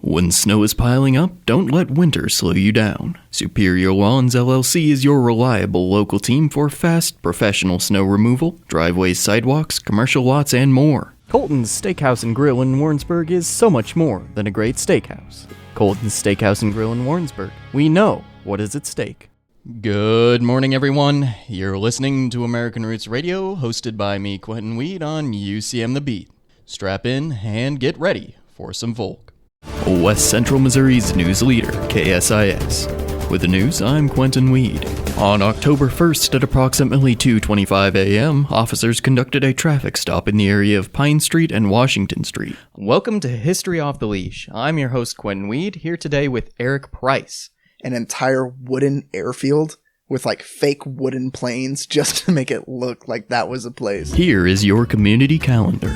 When snow is piling up, don't let winter slow you down. Superior Lawns LLC is your reliable local team for fast, professional snow removal, driveways, sidewalks, commercial lots, and more. Colton's Steakhouse and Grill in Warrensburg is so much more than a great steakhouse. Colton's Steakhouse and Grill in Warrensburg. We know what is at stake. Good morning, everyone. You're listening to American Roots Radio, hosted by me, Quentin Weed, on UCM The Beat. Strap in and get ready for some folk. West Central Missouri's news leader, KSIS. With the news, I'm Quentin Weed. On October 1st at approximately 2:25 a.m., officers conducted a traffic stop in the area of Pine Street and Washington Street. Welcome to History Off the Leash. I'm your host, Quentin Weed, here today with Eric Price. An entire wooden airfield with fake wooden planes just to make it look like that was a place. Here is your community calendar.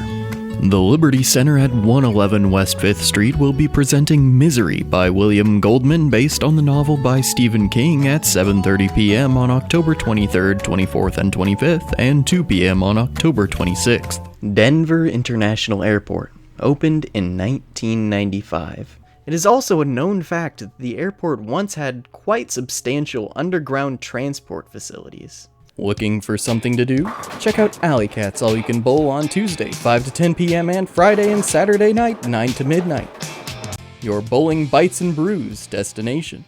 The Liberty Center at 111 West 5th Street will be presenting Misery by William Goldman based on the novel by Stephen King at 7:30 p.m. on October 23rd, 24th, and 25th, and 2 p.m. on October 26th. Denver International Airport, opened in 1995. It is also a known fact that the airport once had quite substantial underground transport facilities. Looking for something to do? Check out Alley Cats All You Can Bowl on Tuesday, 5 to 10 p.m. and Friday and Saturday night, 9 to midnight. Your bowling bites and brews destination.